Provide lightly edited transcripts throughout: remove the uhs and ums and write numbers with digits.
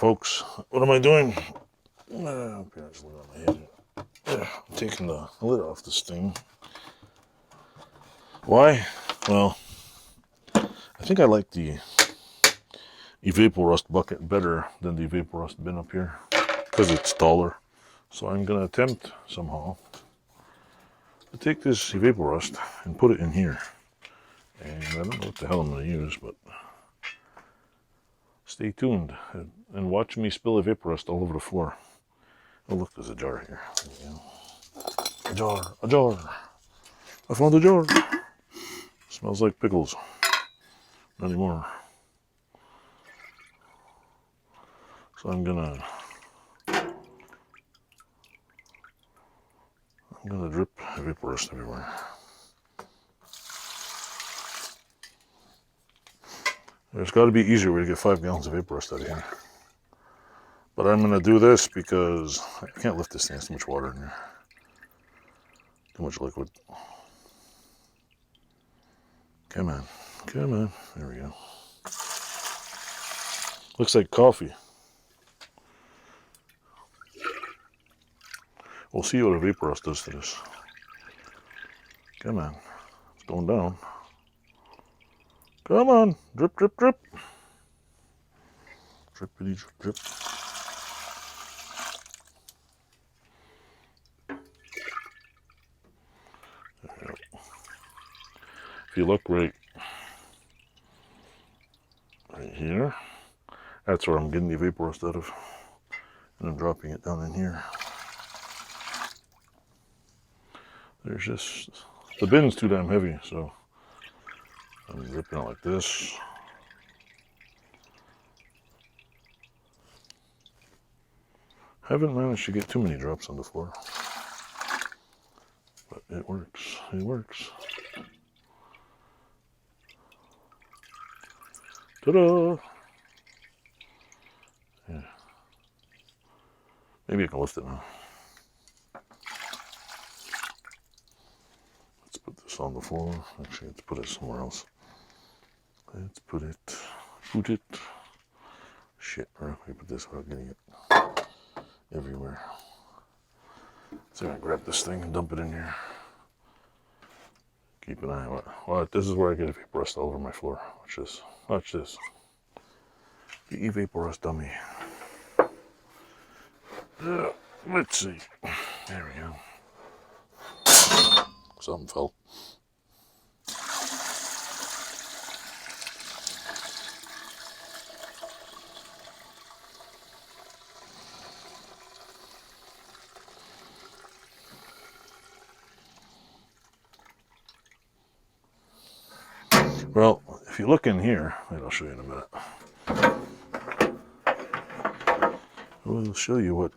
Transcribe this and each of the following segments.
folks. What am I doing? I'm taking the lid off this thing. Why? Well, I think I like the Evaporust bucket better than the Evaporust bin up here because it's taller. So I'm going to attempt somehow to take this Evaporust and put it in here. And I don't know what the hell I'm going to use, but stay tuned and watch me spill Evaporust all over the floor. Oh, look, there's a jar here. There we go. A jar. I found a jar. Smells like pickles. Not anymore. So I'm gonna drip Evaporust everywhere. There's got to be an easier way to get 5 gallons of Evaporust out of here. But I'm gonna do this because I can't lift this thing. There's too much water in here. Too much liquid. Come on. Come on. There we go. Looks like coffee. We'll see what a Evaporust does to this. Come on. It's going down. Come on. Drip, drip, drip. Drippity, drip, drip. There we go. If you look right here, that's where I'm getting the Evaporust out of. And I'm dropping it down in here. There's just, the bin's too damn heavy, so I'm dripping it like this. Haven't managed to get too many drops on the floor, but it works. It works. Ta-da! Yeah. Maybe I can lift it now. Let's put this on the floor. Actually, let's put it somewhere else. Let's put it. Shit, where can we put this without getting it everywhere? So I'm gonna grab this thing and dump it in here. Keep an eye on it. Well, this is where I get Evaporust all over my floor. Watch this. Watch this. The Evaporust dummy. Let's see. There we go. Something fell. Well, if you look in here, wait, I'll show you in a minute. We'll show you what.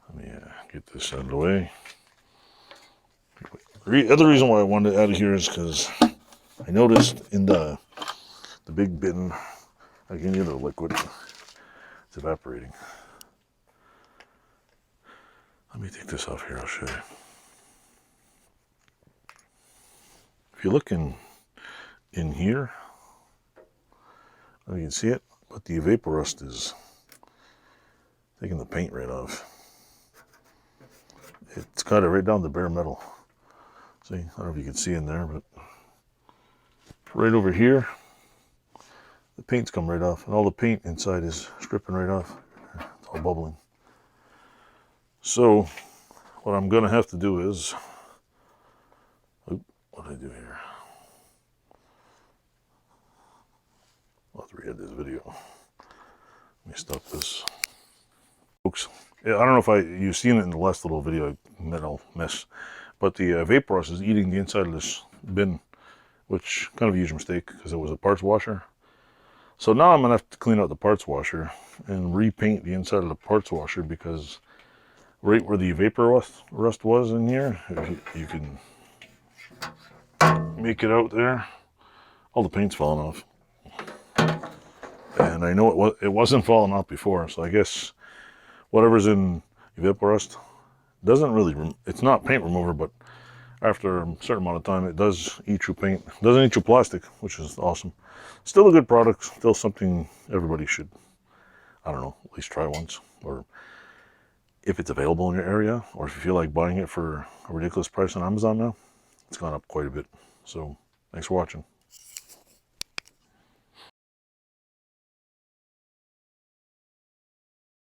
Let me get this out of the way. The other reason why I wanted it out of here is because I noticed in the big bin, like any other liquid, it's evaporating. Let me take this off here, I'll show you. If you look in here, you can see it, but the Evaporust is taking the paint right off. It's got it right down to bare metal. See, I don't know if you can see in there, but right over here, the paint's come right off, and all the paint inside is stripping right off. It's all bubbling. So, what I'm gonna have to do is, what did I do here? I'll have to re-edit this video. Let me stop this. Folks, I don't know if you've seen it in the last little video, metal mess, but the Evaporust is eating the inside of this bin, which kind of a huge mistake because it was a parts washer. So now I'm gonna have to clean out the parts washer and repaint the inside of the parts washer, because right where the Evaporust was in here, you can make it out there. All the paint's falling off. And I know it wasn't falling off before, so I guess whatever's in Evaporust doesn't really, it's not paint remover, but after a certain amount of time, it does eat through paint. It doesn't eat through plastic, which is awesome. Still a good product. Still something everybody should, I don't know, at least try once. Or if it's available in your area, or if you feel like buying it for a ridiculous price on Amazon now, it's gone up quite a bit. So thanks for watching.